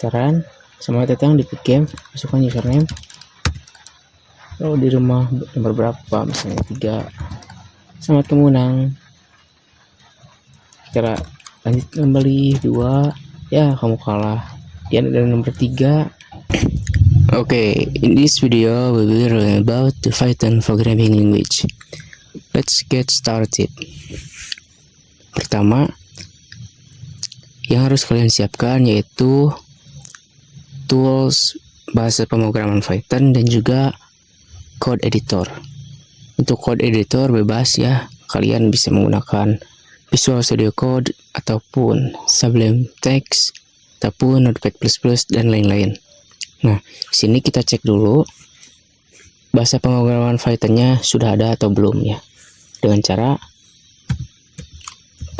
pendaftaran. Selamat datang di Game. Masukkan username. Oh, di rumah nomor berapa? Misalnya 3. Selamat kemenang. Kita lanjut kembali 2. Ya, kamu kalah. Dia ada nomor 3. Okay, in this video we will learn about the Python programming language. Let's get started. Pertama, yang harus kalian siapkan yaitu tools bahasa pemrograman Python dan juga code editor. Untuk code editor bebas ya, kalian bisa menggunakan Visual Studio Code ataupun Sublime Text ataupun Notepad++ dan lain-lain. Nah, sini kita cek dulu bahasa pemrograman Python-nya sudah ada atau belum ya. Dengan cara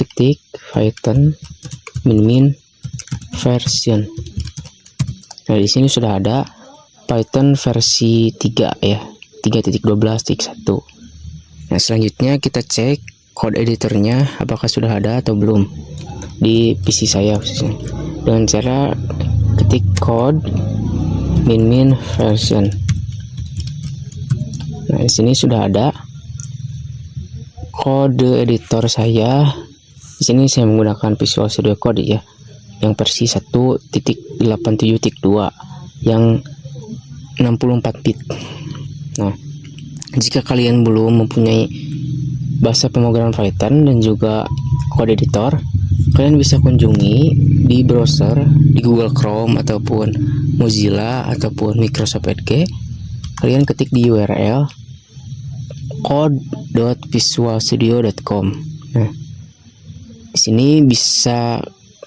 ketik Python min version. Nah, di sini sudah ada Python versi 3 ya, 3.12.1. Nah, selanjutnya kita cek code editornya apakah sudah ada atau belum di PC saya khususnya. Dengan cara ketik code min version. Nah, di sini sudah ada kode editor saya. Di sini saya menggunakan Visual Studio Code ya, yang versi 1.87.2 yang 64 bit. Nah, jika kalian belum mempunyai bahasa pemrograman Python dan juga code editor, kalian bisa kunjungi di browser di Google Chrome ataupun Mozilla ataupun Microsoft Edge. Kalian ketik di URL code.visualstudio.com. Nah, di sini bisa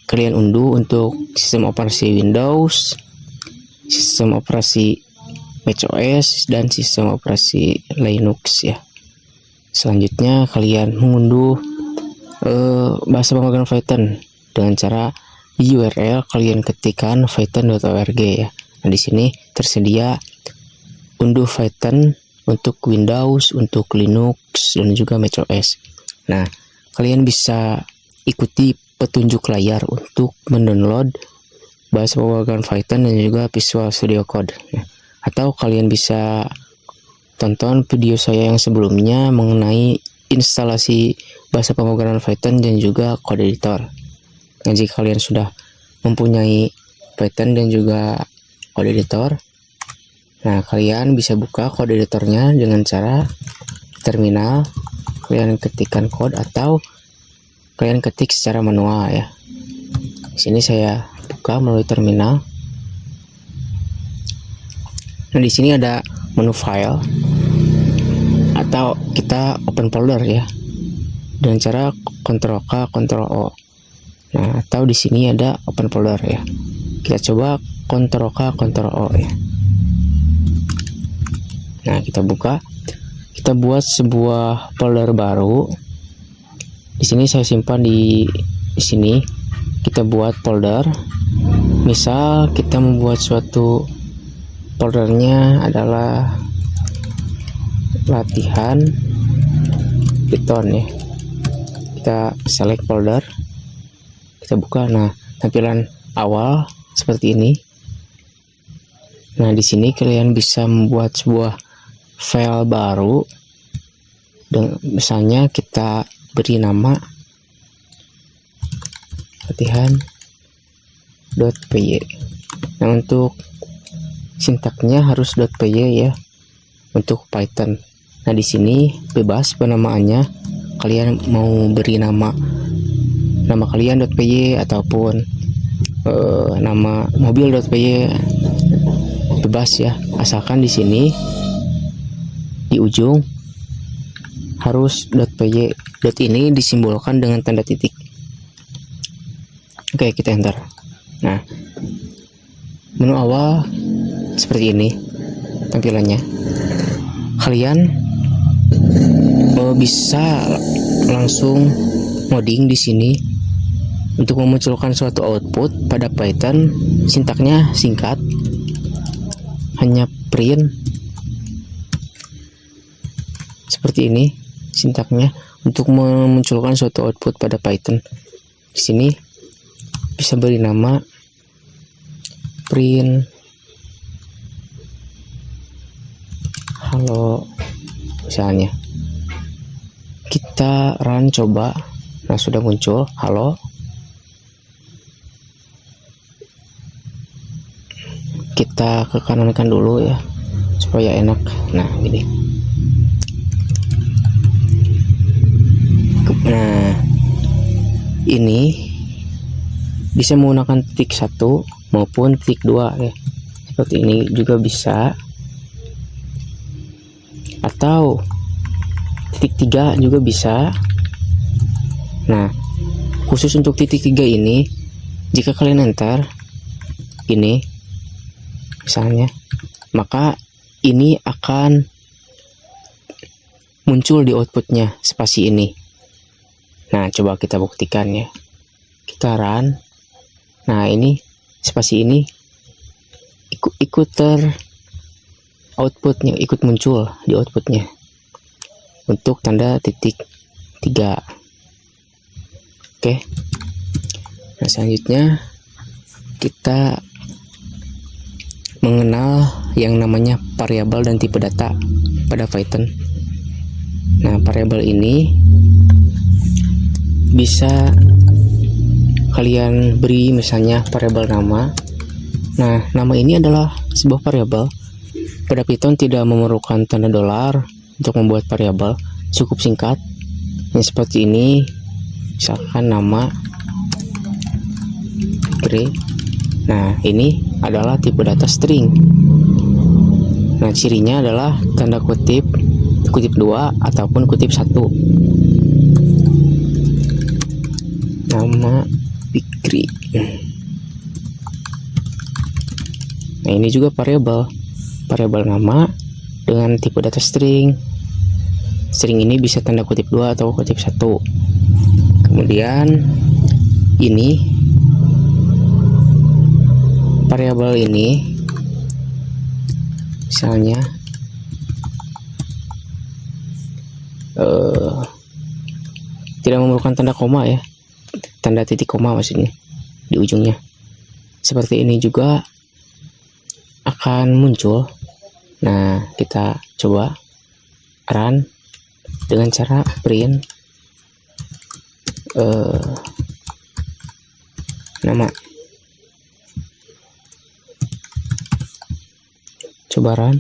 kalian unduh untuk sistem operasi Windows, sistem operasi macOS, dan sistem operasi Linux ya. Selanjutnya kalian mengunduh bahasa pemrograman Python dengan cara di URL kalian ketikkan python.org ya. Nah, di sini tersedia unduh Python untuk Windows, untuk Linux, dan juga macOS. Nah, kalian bisa ikuti petunjuk layar untuk mendownload bahasa pemrograman Python dan juga Visual Studio Code ya. Atau kalian bisa tonton video saya yang sebelumnya mengenai instalasi bahasa pemrograman Python dan juga code editor. Nah, jika kalian sudah mempunyai Python dan juga code editor, nah kalian bisa buka code editornya dengan cara terminal. Kalian ketikkan code atau kalian ketik secara manual ya. Di sini saya buka melalui terminal. Nah, di sini ada menu file atau kita open folder ya, dengan cara Ctrl K Ctrl O. Nah, atau di sini ada open folder ya. Kita coba Ctrl K Ctrl O ya. Nah, kita buka. Kita buat sebuah folder baru. Di sini saya simpan di sini. Kita buat folder. Misal kita membuat suatu foldernya adalah latihan Python ya. Kita select folder, kita buka. Nah, tampilan awal seperti ini. Nah, di sini kalian bisa membuat sebuah file baru. Dan misalnya kita beri nama latihan.py. Nah, untuk sintaknya harus .py ya untuk Python. Nah, di sini bebas penamaannya. Kalian mau beri nama kalian .py ataupun nama mobil.py, bebas ya. Asalkan di sini di ujung harus .py. Ini disimbolkan dengan tanda titik. Oke, kita enter. Nah, menu awal seperti ini tampilannya. Kalian bisa langsung ngoding di sini untuk memunculkan suatu output pada Python. Sintaknya singkat, hanya print seperti ini sintaknya untuk memunculkan suatu output pada Python. Di sini bisa beri nama print halo misalnya, kita run coba. Nah, sudah muncul halo. Kita ke kanankan dulu ya supaya enak. Nah, gini. Nah, ini bisa menggunakan titik 1 maupun titik 2 ya. Seperti ini juga bisa. Atau titik 3 juga bisa. Nah, khusus untuk titik 3 ini, jika kalian enter ini misalnya, maka ini akan muncul di outputnya spasi ini. Nah, coba kita buktikan ya. Kita run. Nah, ini spasi ini ikut outputnya, ikut muncul di outputnya untuk tanda titik 3. Oke. Nah, selanjutnya kita mengenal yang namanya variabel dan tipe data pada Python. Nah, variabel ini bisa kalian beri misalnya variabel nama. Nah, nama ini adalah sebuah variabel. Pada Python tidak memerlukan tanda dolar untuk membuat variabel, cukup singkat. Yang seperti ini, misalkan nama Grey. Nah, ini adalah tipe data string. Nah, cirinya adalah tanda kutip 2 ataupun kutip 1. Nama Fikri. Nah, ini juga variabel nama dengan tipe data string. String ini bisa tanda kutip 2 atau kutip 1. Kemudian ini variabel ini misalnya tidak memerlukan tanda koma ya, tanda titik koma maksudnya di ujungnya. Seperti ini juga akan muncul. Nah, kita coba run dengan cara print nama. Coba run.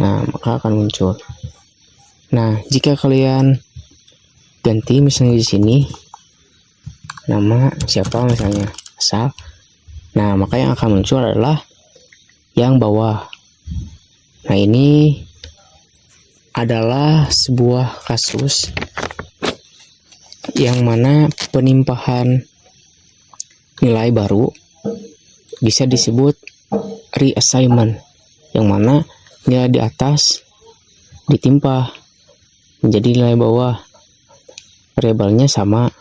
Nah, maka akan muncul. Nah, jika kalian ganti misalnya di sini nama siapa misalnya asal, nah maka yang akan muncul adalah yang bawah. Nah, ini adalah sebuah kasus yang mana penimpahan nilai baru bisa disebut reassignment, yang mana nilai di atas ditimpa menjadi nilai bawah. Variabelnya sama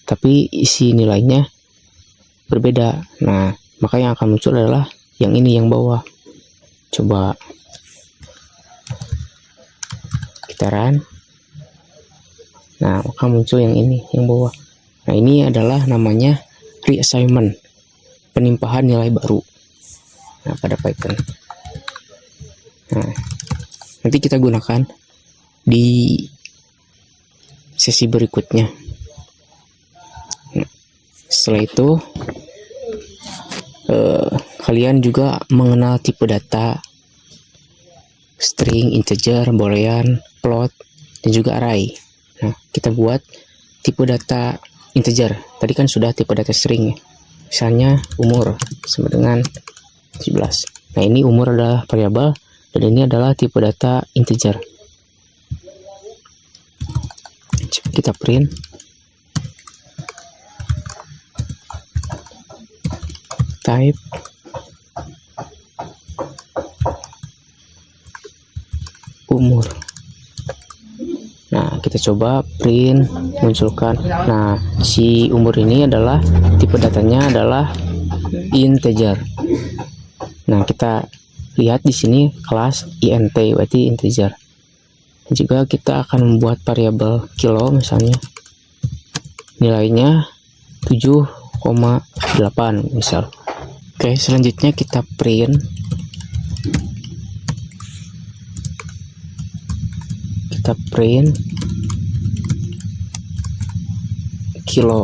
tapi isi nilainya berbeda. Nah, maka yang akan muncul adalah yang ini, yang bawah. Coba kita run. Nah, maka muncul yang ini, yang bawah. Nah, ini adalah namanya reassignment, penimpahan nilai baru. Nah, pada Python. Nah, nanti kita gunakan di sesi berikutnya. Nah, setelah itu kalian juga mengenal tipe data string, integer, boolean, float, dan juga array. Nah, kita buat tipe data integer. Tadi kan sudah tipe data string ya. Misalnya umur sama dengan 17. Nah, ini umur adalah variabel dan ini adalah tipe data integer. Kita print type umur. Nah, kita coba print, munculkan. Nah, si umur ini adalah tipe datanya adalah integer. Nah, kita lihat di sini kelas int, berarti integer. Juga kita akan membuat variabel kilo misalnya, nilainya 7,8 misal. Oke, selanjutnya kita print kilo.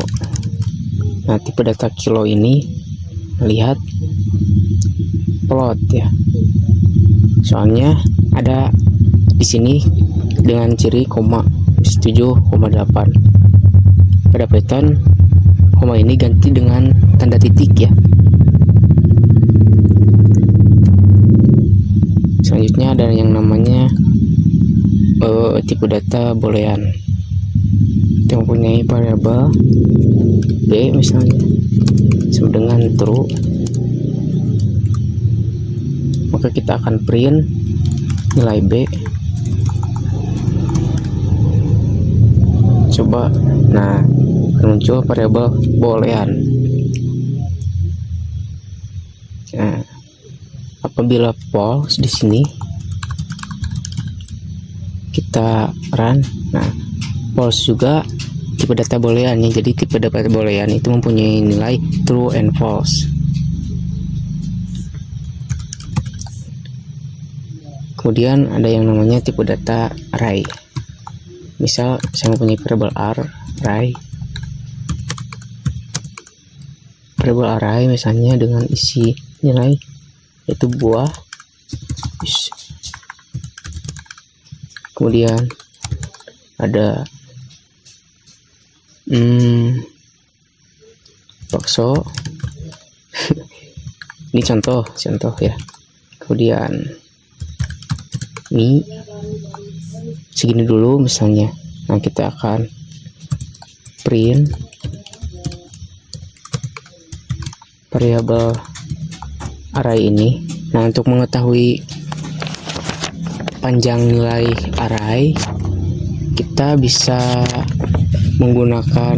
Nah, tipe data kilo ini lihat plot ya. Soalnya ada di sini dengan ciri koma 7,8. Pada Python koma ini ganti dengan tanda titik ya. Selanjutnya ada yang namanya tipe data boolean. Kita mempunyai variabel b misalnya sama dengan true, maka kita akan print nilai b. Coba, nah muncul variabel boolean. Nah, apabila false di sini kita run, nah false juga tipe data boolean ya. Jadi tipe data boolean itu mempunyai nilai true and false. Kemudian ada yang namanya tipe data array. Misal saya mempunyai variabel array misalnya dengan isi nilai yaitu buah. Kemudian ada bakso. Ini contoh ya. Kemudian mie segini dulu misalnya. Nah, kita akan print variabel array ini. Nah, untuk mengetahui panjang nilai array, kita bisa menggunakan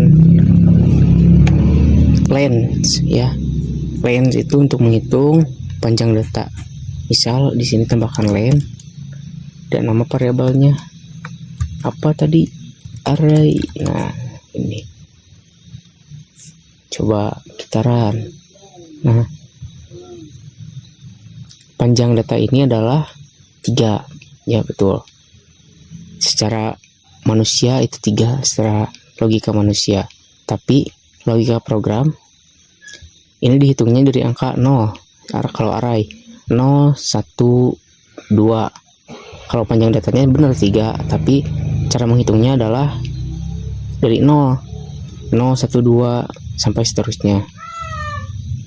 length ya. Length itu untuk menghitung panjang data. Misal di sini tambahkan length dan nama variabelnya apa tadi? Array. Nah, ini coba kita run. Nah, panjang data ini adalah 3 ya, betul. Secara manusia itu 3 secara logika manusia, tapi logika program ini dihitungnya dari angka 0. Kalau array 0, 1, 2. Kalau panjang datanya benar 3, tapi cara menghitungnya adalah dari 0, 0, 1, 2 sampai seterusnya.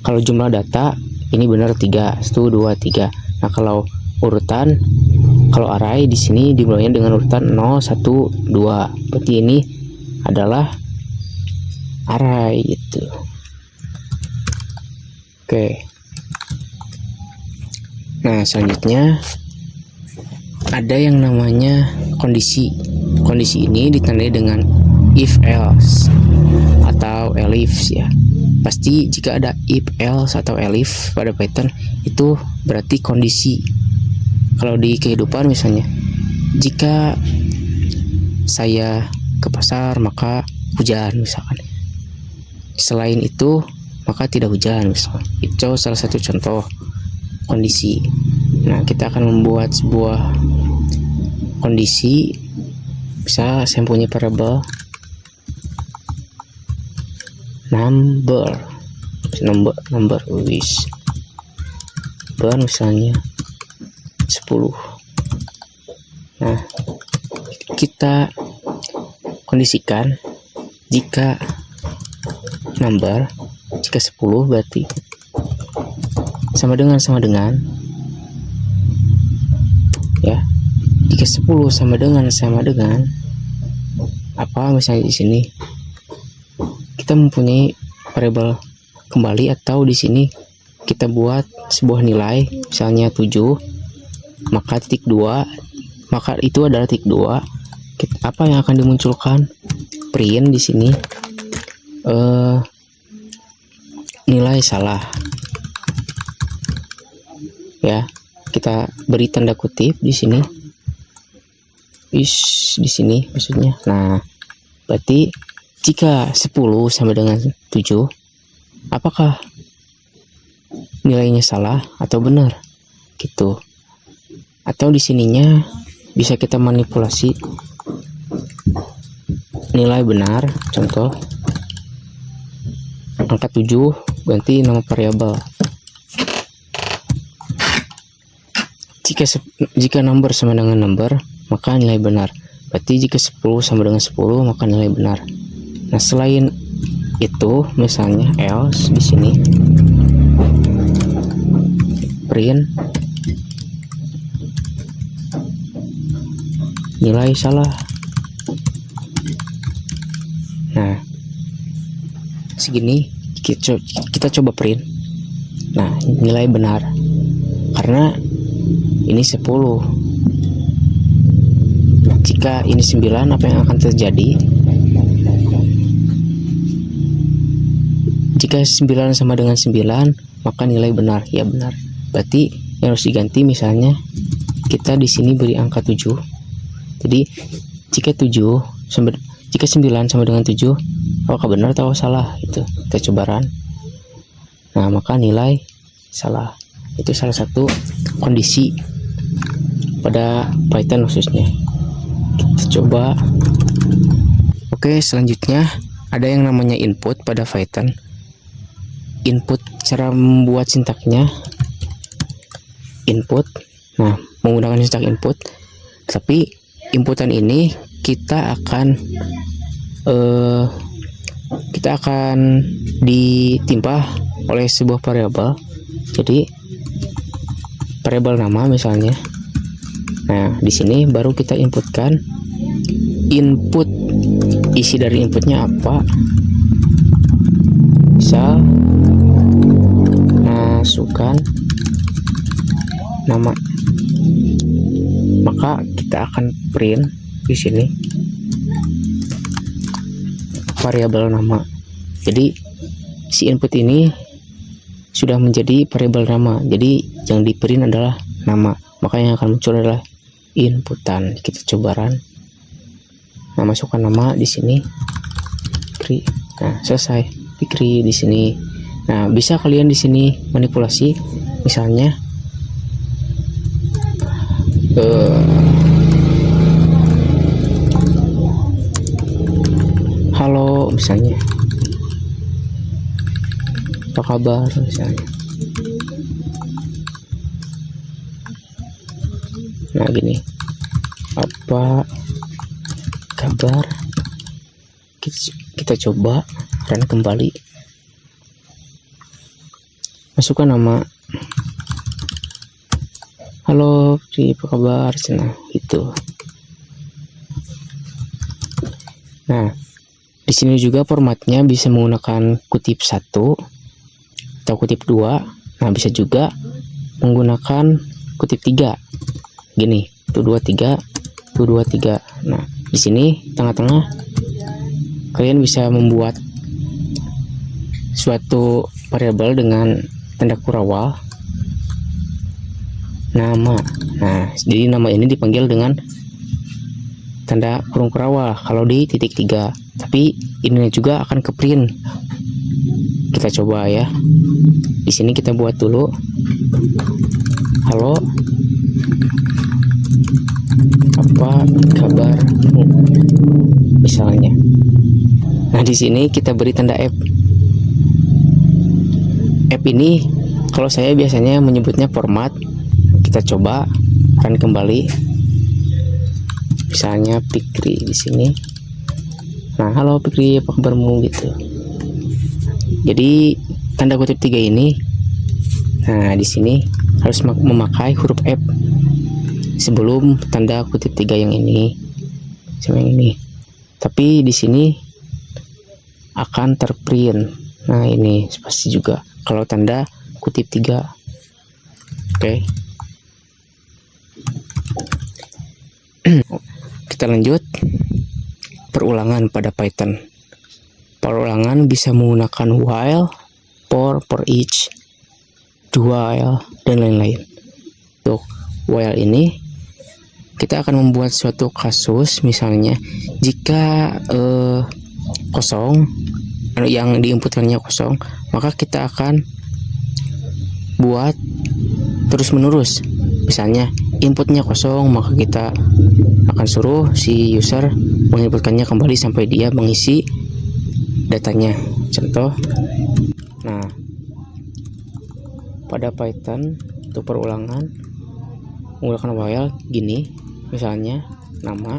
Kalau jumlah data ini benar 3, 1, 2, 3. Nah, kalau urutan, kalau array di sini dimulainya dengan urutan 0, 1, 2. Berarti ini adalah array gitu. Oke. Nah, selanjutnya ada yang namanya kondisi. Kondisi ini ditandai dengan if else atau elif ya. Pasti jika ada if else atau elif pada Python itu berarti kondisi. Kalau di kehidupan misalnya, jika saya ke pasar maka hujan misalkan. Selain itu maka tidak hujan misalkan. Itu salah satu contoh kondisi. Nah, kita akan membuat sebuah kondisi. Bisa saya punya variabel number wis misalnya 10. Nah, kita kondisikan jika number, jika 10 berarti sama dengan ya. Jika 10 sama dengan apa, misalnya di sini kita mempunyai variabel kembali, atau di sini kita buat sebuah nilai misalnya 7, maka titik 2, maka itu adalah titik 2. Apa yang akan dimunculkan? Print di sini nilai salah ya. Kita beri tanda kutip di sini, di sini maksudnya. Nah, berarti jika 10 sama dengan 7, apakah nilainya salah atau benar gitu. Atau di sininya bisa kita manipulasi nilai benar, contoh angka 7 ganti nama variabel. Jika number sama dengan number, maka nilai benar. Berarti jika 10 sama dengan 10, maka nilai benar. Nah, selain itu, misalnya else di sini print nilai salah. Nah, segini kita coba print. Nah, nilai benar. Karena ini 10. Jika ini 9, apa yang akan terjadi? Jika 9 sama dengan 9, maka nilai benar. Ya benar. Berarti yang harus diganti, misalnya kita di sini beri angka 7. Jadi jika 9 sama dengan 7, apakah benar atau salah? Itu kita coba run. Nah, maka nilai salah. Itu salah satu kondisi pada Python khususnya. Kita coba. Oke, selanjutnya ada yang namanya input pada Python. Input, cara membuat sintaknya input. Nah, menggunakan sintak input, tapi inputan ini kita akan ditimpa oleh sebuah variabel. Jadi variabel nama misalnya. Nah, di sini baru kita inputkan input, isi dari inputnya apa. Misal masukkan nama, maka kita akan print di sini variabel nama. Jadi si input ini sudah menjadi variabel nama. Jadi yang di print adalah nama, maka yang akan muncul adalah inputan. Kita coba run. Nah, masukkan nama di sini. Nah, selesai. Pikri di sini. Nah, bisa kalian di sini manipulasi, misalnya halo misalnya, apa kabar misalnya. Nah, gini, apa kabar. Kita coba run kembali, masukkan nama, halo Pri, apa kabar. Nah, itu. Nah, di sini juga formatnya bisa menggunakan kutip 1 atau kutip 2. Nah, bisa juga menggunakan kutip 3. Gini, 123, 123. Nah, di sini tengah-tengah kalian bisa membuat suatu variabel dengan tanda kurawal nama. Nah, jadi nama ini dipanggil dengan tanda kurung kurawal kalau di titik 3. Tapi ini juga akan ke print. Kita coba ya. Di sini kita buat dulu halo, apa kabarmu misalnya. Nah, di sini kita beri tanda F. F ini kalau saya biasanya menyebutnya format. Kita coba run kembali. Misalnya Pikri di sini. Nah, halo Pikri, apa kabarmu gitu. Jadi tanda kutip 3 ini, nah di sini harus memakai huruf F sebelum tanda kutip 3 yang ini sama yang ini. Tapi di sini akan terprint. Nah, ini pasti juga kalau tanda kutip 3. Oke. Kita lanjut. Perulangan pada Python. Perulangan bisa menggunakan while, for each, do while, dan lain-lain. Untuk while ini kita akan membuat suatu kasus, misalnya jika kosong, yang diinputkannya kosong, maka kita akan buat terus menerus. Misalnya inputnya kosong, maka kita akan suruh si user menginputkannya kembali sampai dia mengisi datanya. Contoh, nah pada Python untuk perulangan menggunakan while gini, misalnya nama,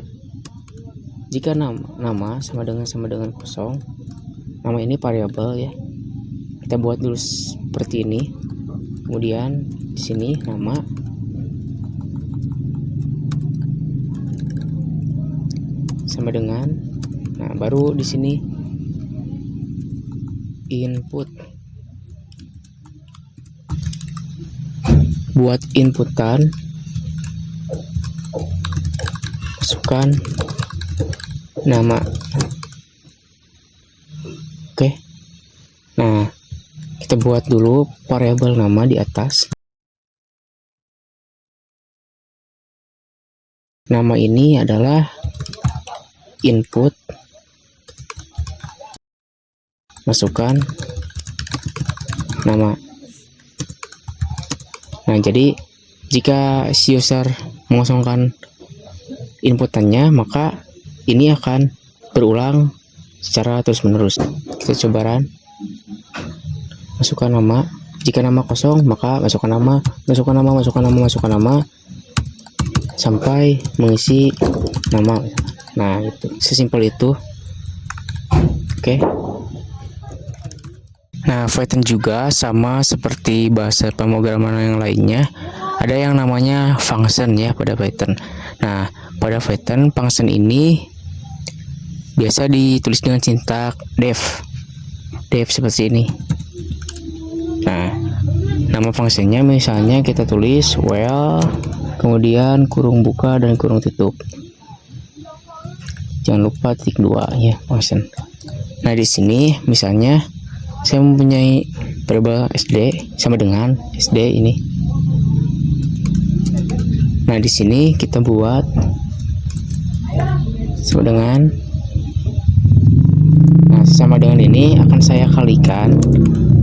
jika nama sama dengan kosong, nama ini variabel ya, kita buat dulu seperti ini. Kemudian di sini nama, sama dengan, nah baru di sini input. Buat inputan, masukkan nama. Oke. Nah, kita buat dulu variabel nama di atas. Nama ini adalah input, masukkan nama. Nah, jadi jika si user mengosongkan inputannya, maka ini akan berulang secara terus menerus. Kita coba run. Masukkan nama. Jika nama kosong, maka masukkan nama, masukkan nama, masukkan nama, masukkan nama sampai mengisi nama. Nah, itu sesimpel itu. Oke. Nah, Python juga sama seperti bahasa pemrograman yang lainnya, ada yang namanya function ya pada Python. Nah, pada Python function ini biasa ditulis dengan sintak def seperti ini. Nah, nama fungsinya misalnya kita tulis while, kemudian kurung buka dan kurung tutup. Jangan lupa titik 2 ya function. Nah, di sini misalnya saya mempunyai variabel SD sama dengan SD ini. Nah, di sini kita buat sama dengan, nah sama dengan ini akan saya kalikan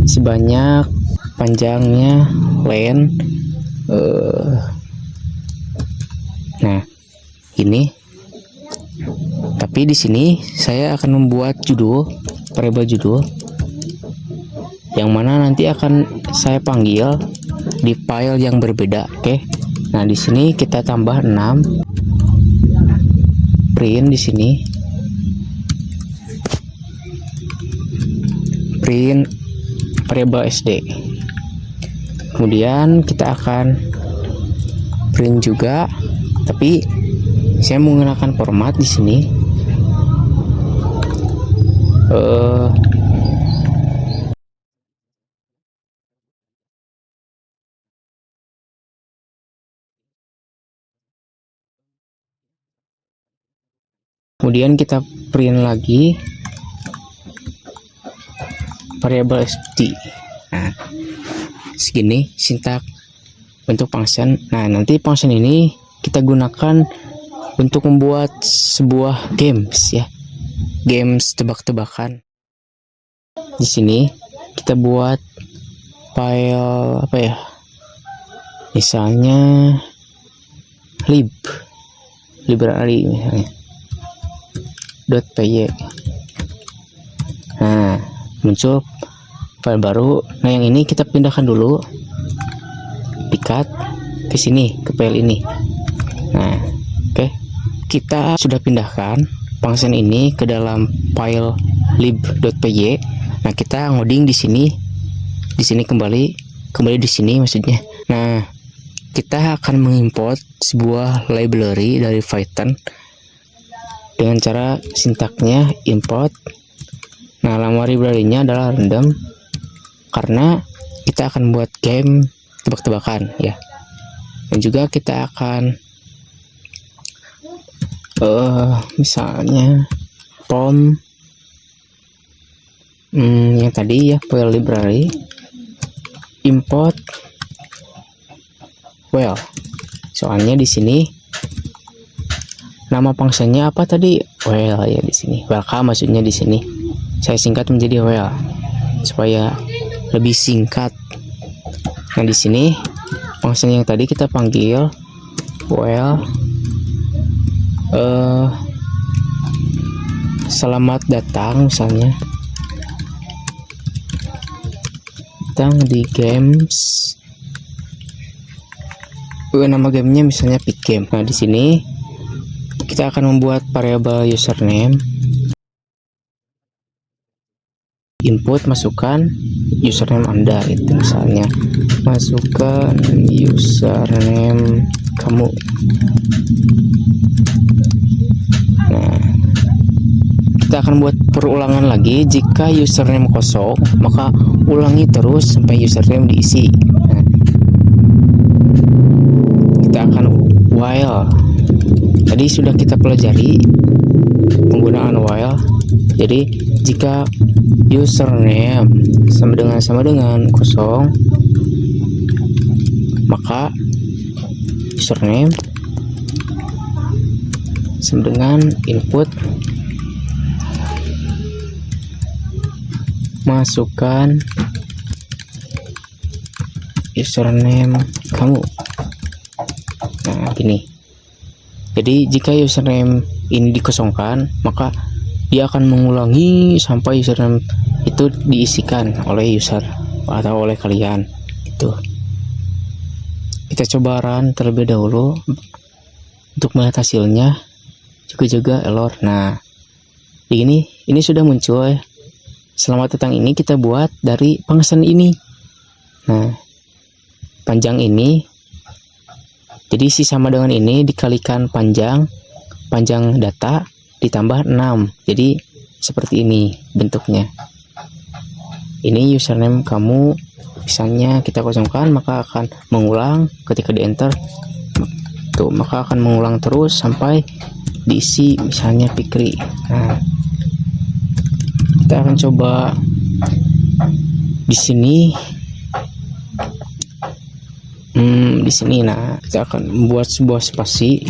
sebanyak panjangnya len. Nah, ini. Tapi di sini saya akan membuat judul, variabel judul, yang mana nanti akan saya panggil di file yang berbeda. Oke. Nah, di sini kita tambah 6. Print di sini. Print variabel SD. Kemudian kita akan print juga, tapi saya menggunakan format di sini. Kemudian kita print lagi variabel SD. Nah, segini sintak bentuk function. Nah, nanti function ini kita gunakan untuk membuat sebuah games ya, games tebak-tebakan. Di sini kita buat file apa ya, misalnya library misalnya .py. Nah, muncul file baru. Nah, yang ini kita pindahkan dulu, di-cut ke sini, ke file ini. Nah, oke. Kita sudah pindahkan function ini ke dalam file lib.py. Nah, kita ngoding di sini kembali di sini maksudnya. Nah, kita akan mengimport sebuah library dari Python dengan cara sintaknya import. Nah, nama library-nya adalah random karena kita akan buat game tebak-tebakan ya. Dan juga kita akan misalnya pom yang tadi ya, file library import well. Soalnya di sini nama fungsinya apa tadi? Well ya di sini. Welcome maksudnya di sini. Saya singkat menjadi well supaya lebih singkat. Nah, di sini function yang tadi kita panggil while selamat datang, misalnya datang di games. Nama gamenya misalnya Pick Game. Nah, di sini kita akan membuat variabel username, input masukkan username Anda, itu misalnya masukkan username kamu. Nah, kita akan buat perulangan lagi. Jika username kosong, maka ulangi terus sampai username diisi. Nah, kita akan while. Tadi sudah kita pelajari penggunaan while. Jadi jika username sama dengan kosong, maka username sama dengan input masukkan username kamu. Nah, gini. Jadi jika username ini dikosongkan, maka dia akan mengulangi sampai username itu diisikan oleh user atau oleh kalian. Itu. Kita coba run terlebih dahulu untuk melihat hasilnya. Juga error. Nah, ini sudah muncul ya. Selamat datang ini kita buat dari function ini. Nah, panjang ini. Jadi si sama dengan ini dikalikan panjang data ditambah 6. Jadi seperti ini bentuknya. Ini username kamu, misalnya kita kosongkan, maka akan mengulang ketika di enter. Tuh, maka akan mengulang terus sampai diisi misalnya Fikri. Nah, kita akan coba di sini. Di sini, nah kita akan membuat sebuah spasi,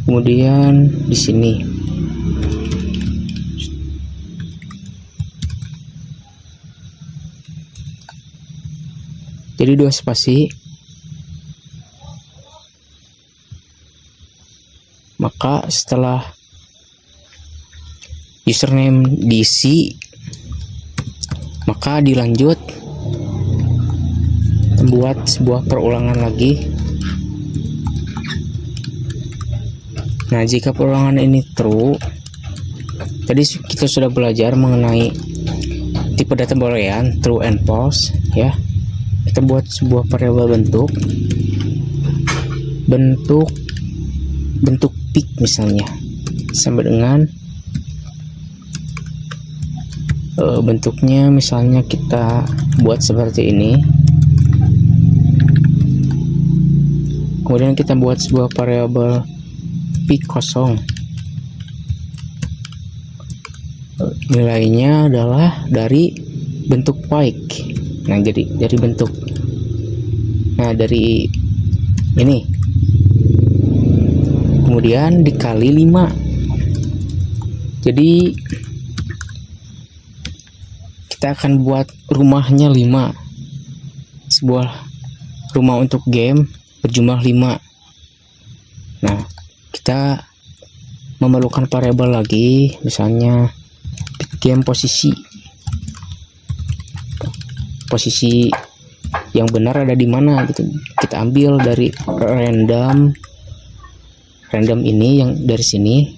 kemudian di sini jadi 2 spasi, maka setelah username diisi, maka dilanjut membuat sebuah perulangan lagi. Nah, jika perulangan ini true, tadi kita sudah belajar mengenai tipe data boolean true and false ya. Kita buat sebuah variabel bentuk pick misalnya sama dengan bentuknya, misalnya kita buat seperti ini. Kemudian kita buat sebuah variabel pick kosong. Nilainya adalah dari bentuk pick. Nah, jadi dari bentuk. Nah, dari ini. Kemudian dikali 5. Jadi kita akan buat rumahnya 5. Sebuah rumah untuk game berjumlah 5. Nah, kita memerlukan variabel lagi, misalnya game posisi yang benar ada di mana gitu. Kita ambil dari random ini yang dari sini,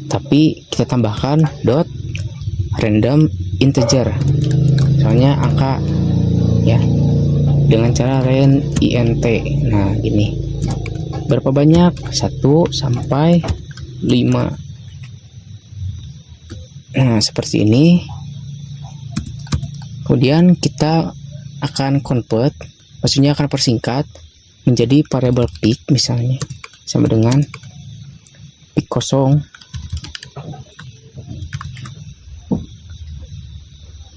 tapi kita tambahkan dot random integer, misalnya angka ya, dengan cara int. Nah, gini, berapa banyak? 1 sampai 5. Nah, seperti ini. Kemudian kita akan convert, maksudnya akan persingkat menjadi variabel pick, misalnya sama dengan pick kosong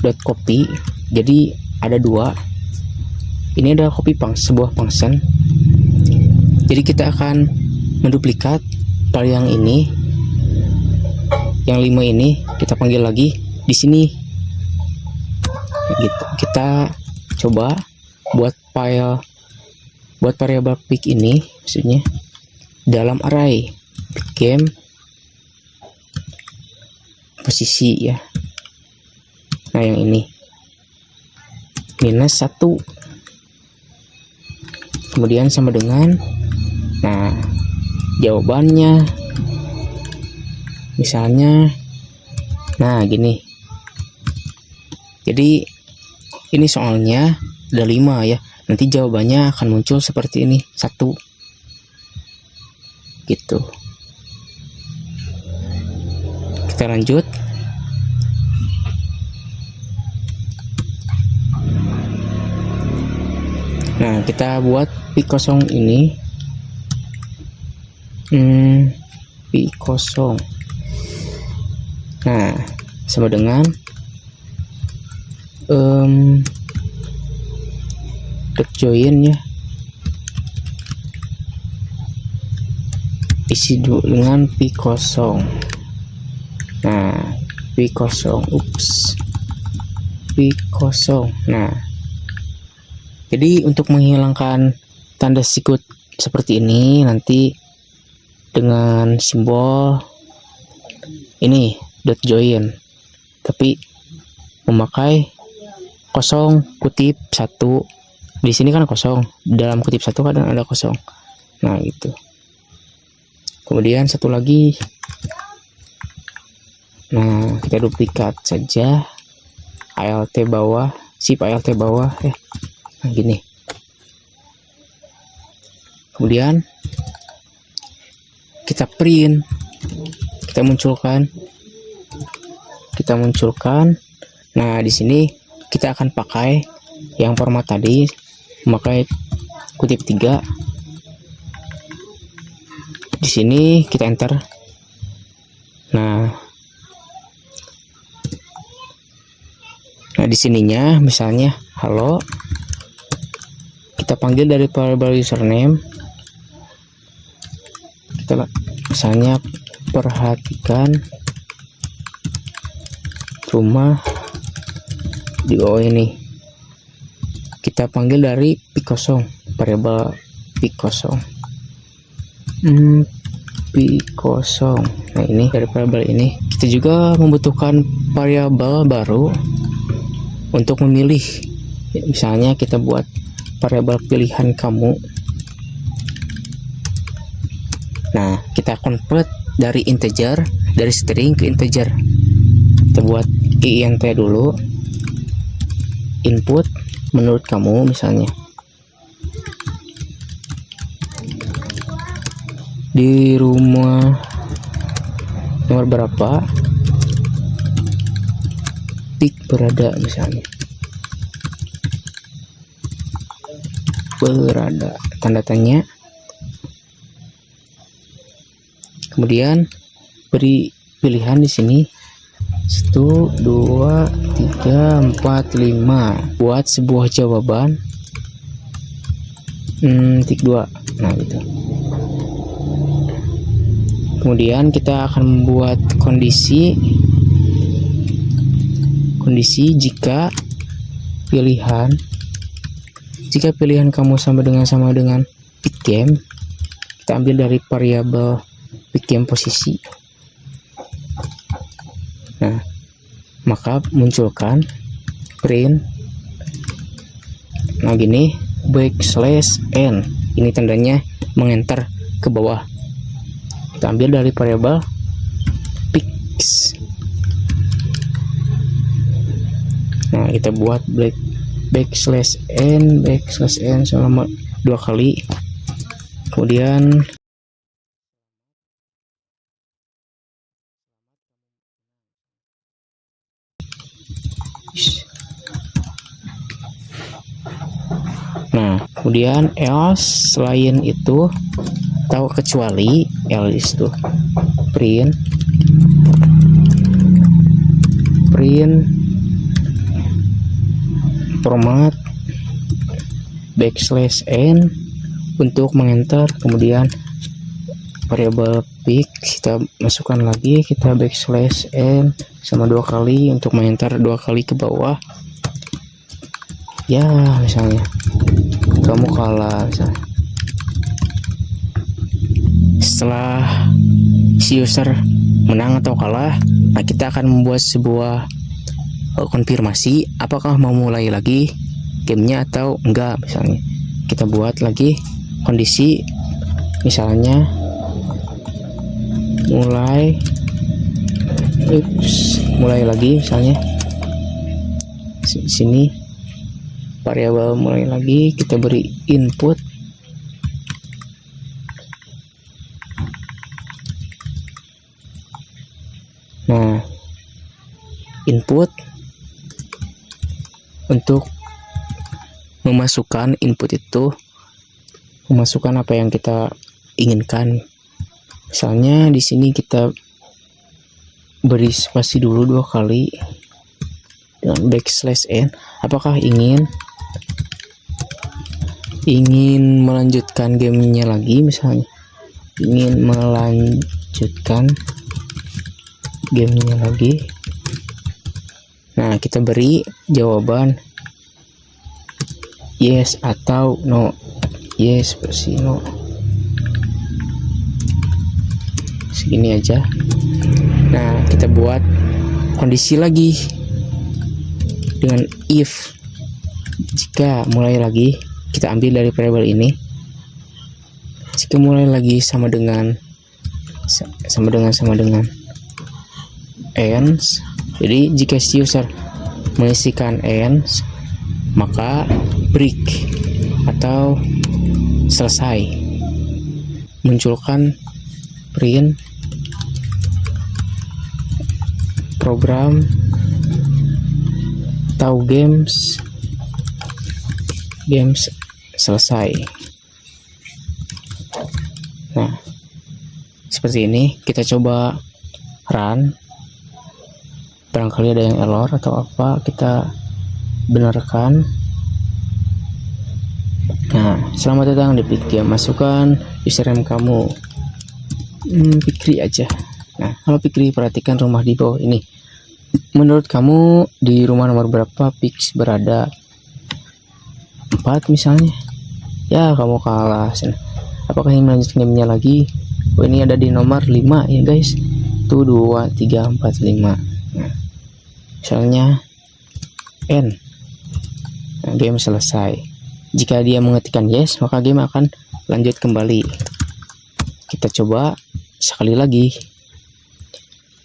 dot copy. Jadi ada 2. Ini adalah copy sebuah function. Jadi kita akan menduplikat file yang ini, yang 5 ini kita panggil lagi di sini gitu. Kita coba buat variabel pick ini, maksudnya dalam array pick game posisi ya. Nah, yang ini minus 1, kemudian sama dengan, nah jawabannya misalnya, nah gini. Jadi ini soalnya ada 5 ya, nanti jawabannya akan muncul seperti ini, 1 gitu. Kita lanjut. Nah, kita buat pick kosong ini, pick kosong. Nah, sama dengan dot join ya, isi dulu dengan pick kosong. Nah, pick kosong, pick kosong. Nah, jadi untuk menghilangkan tanda sikut seperti ini, nanti dengan simbol ini dot join, tapi memakai kosong kutip 1. Di sini kan kosong, dalam kutip 1 kadang ada kosong. Nah, gitu. Kemudian satu lagi. Nah, kita duplikat saja. Alt bawah, shift alt bawah ya. Nah, gini. Kemudian kita print, kita munculkan. Nah, di sini kita akan pakai yang format tadi, memakai kutip 3. Di sini kita enter. Nah, di sininya misalnya halo. Kita panggil dari variable username, kita misalnya perhatikan rumah di bawah ini. Kita panggil dari pick kosong, variable pick kosong, pick kosong. Nah, ini dari variable ini kita juga membutuhkan variabel baru untuk memilih. Misalnya kita buat variabel pilihan kamu. Nah, kita convert dari integer, dari string ke integer. Kita buat int dulu, input menurut kamu misalnya. Di rumah nomor berapa pick berada misalnya. Berada, tanda tanya. Kemudian beri pilihan di sini 1, 2, 3, 4, 5. Buat sebuah jawaban tik 2. Nah, gitu. Kemudian kita akan membuat kondisi jika pilihan kamu sama dengan pick game, kita ambil dari variabel pick game posisi. Nah, maka munculkan print. Nah, gini, \n. Ini tandanya mengenter ke bawah. Kita ambil dari variabel picks. Nah, kita buat \n selama 2 kali. Kemudian else selain itu atau kecuali else itu print format \n untuk mengenter, kemudian variabel pick kita masukkan lagi, kita backslash n sama 2 kali untuk menginter 2 kali ke bawah. Ya misalnya kamu kalah misalnya. Setelah si user menang atau kalah, nah kita akan membuat sebuah konfirmasi apakah mau mulai lagi gamenya atau enggak. Misalnya kita buat lagi kondisi, misalnya mulai lagi, misalnya sini variabel mulai lagi, kita beri input. Nah, input untuk memasukkan input itu, memasukkan apa yang kita inginkan. Misalnya di sini kita beri spasi dulu 2 kali dengan backslash n. Apakah ingin melanjutkan gamenya lagi, misalnya ingin melanjutkan gamenya lagi. Nah, kita beri jawaban yes atau no. Yes versi no. Segini aja. Nah, kita buat kondisi lagi dengan if. Jika mulai lagi, kita ambil dari variabel ini. Jika mulai lagi sama dengan ends. Jadi jika si user mengisikan ends, maka break atau selesai. Munculkan print program atau games selesai. Nah, seperti ini. Kita coba run, barangkali ada yang error atau apa, kita benarkan. Nah, selamat datang di Pick Game. Masukkan username kamu, Pikri aja. Nah, kalau Pikri, perhatikan rumah di bawah ini. Menurut kamu di rumah nomor berapa Pix berada? 4 misalnya. Ya, kamu kalah. Apakah ingin melanjutkan gamenya lagi? Oh, ini ada di nomor 5 ya guys. Tuh 2, 3, 4, 5. Nah, misalnya N. Nah, game selesai. Jika dia mengetikkan yes, maka game akan lanjut kembali. Kita coba sekali lagi.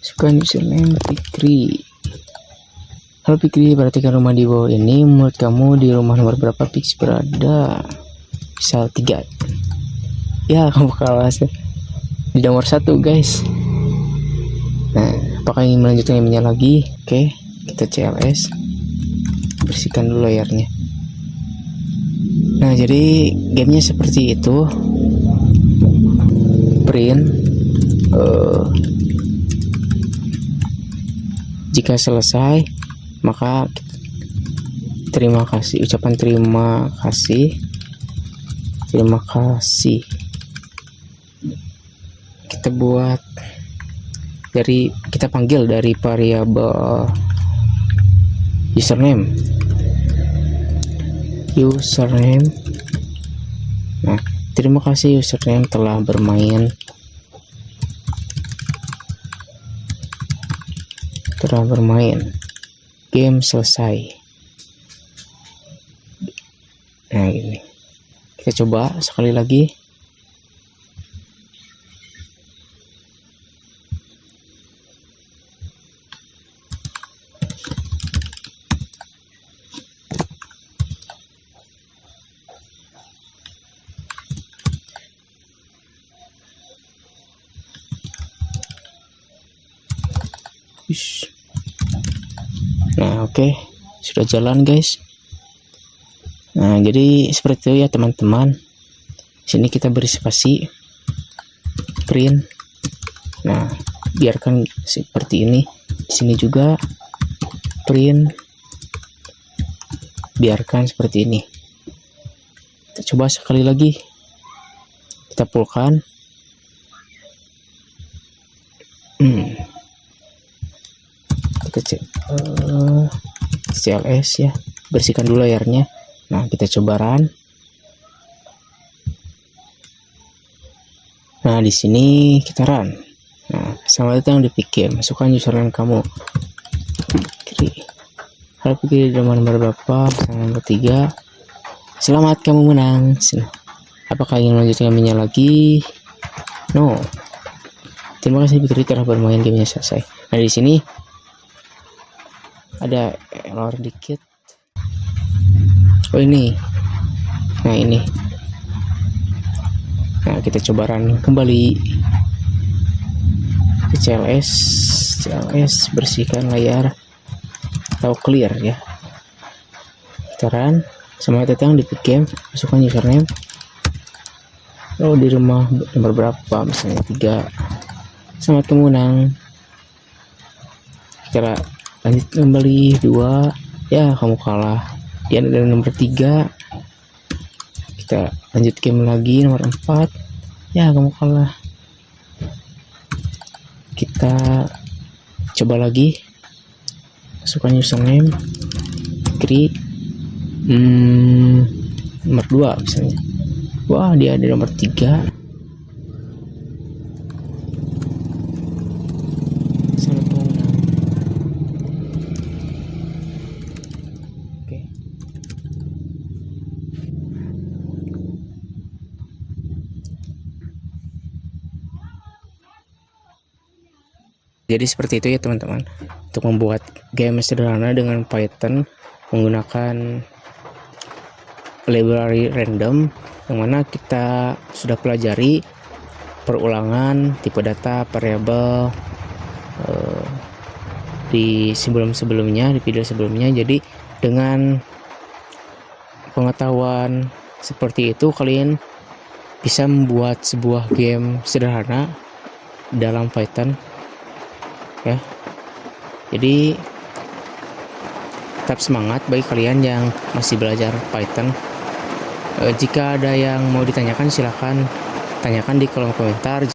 Masukkan username Pikri. Halo Pikri, perhatikan rumah di bawah ini. Menurut kamu di rumah nomor berapa Pix berada? Misal 3. Ya, kamu kalah di nomor 1 guys. Nah, apakah ingin melanjutkan gamenya lagi? Oke, kita CLS. Bersihkan dulu layarnya. Nah, jadi gamenya seperti itu. Print jika selesai, maka terima kasih, ucapan terima kasih. Kita buat kita panggil dari variabel username. Nah, terima kasih username telah bermain. Game selesai. Nah, ini kita coba sekali lagi. Nah, oke, sudah jalan guys. Nah, jadi seperti itu ya teman-teman. Sini kita beri spasi, print. Nah, biarkan seperti ini. Di sini juga print, biarkan seperti ini. Kita coba sekali lagi. Kita pulkan. kita cek CLS ya, bersihkan dulu layarnya. Nah, kita coba run. Nah, di sini kita run. Nah, selamat datang di PGame. Masukkan username kamu. Kalau pilih nomor berapa? Nomor 3. Selamat, kamu menang. Apakah ingin melanjutkan gamenya lagi? No. Terima kasih Fikri telah bermain, gamenya selesai. Nah, di sini ada error dikit. Oh, ini. Nah, ini. Nah, kita coba run kembali. CLS bersihkan layar atau clear ya. Kita run. Selamat datang di PGame. Masukkan username. Oh, di rumah nomor berapa? Misalnya 3. Selamat, kamu menang. Kita lanjut kembali 2. Ya, kamu kalah. Dia ada nomor 3. Kita lanjut game lagi nomor 4. Ya, kamu kalah. Kita coba lagi. Masukkan username. Fikri. Nomor 2 misalnya. Wah, dia ada nomor 3. Selamat menang. Oke. Jadi seperti itu ya teman-teman, untuk membuat game sederhana dengan Python menggunakan library random, yang mana kita sudah pelajari perulangan, tipe data, variabel di sebelumnya, di video sebelumnya. Jadi dengan pengetahuan seperti itu, kalian bisa membuat sebuah game sederhana dalam Python ya. Jadi tetap semangat bagi kalian yang masih belajar Python. Jika ada yang mau ditanyakan, silahkan tanyakan di kolom komentar.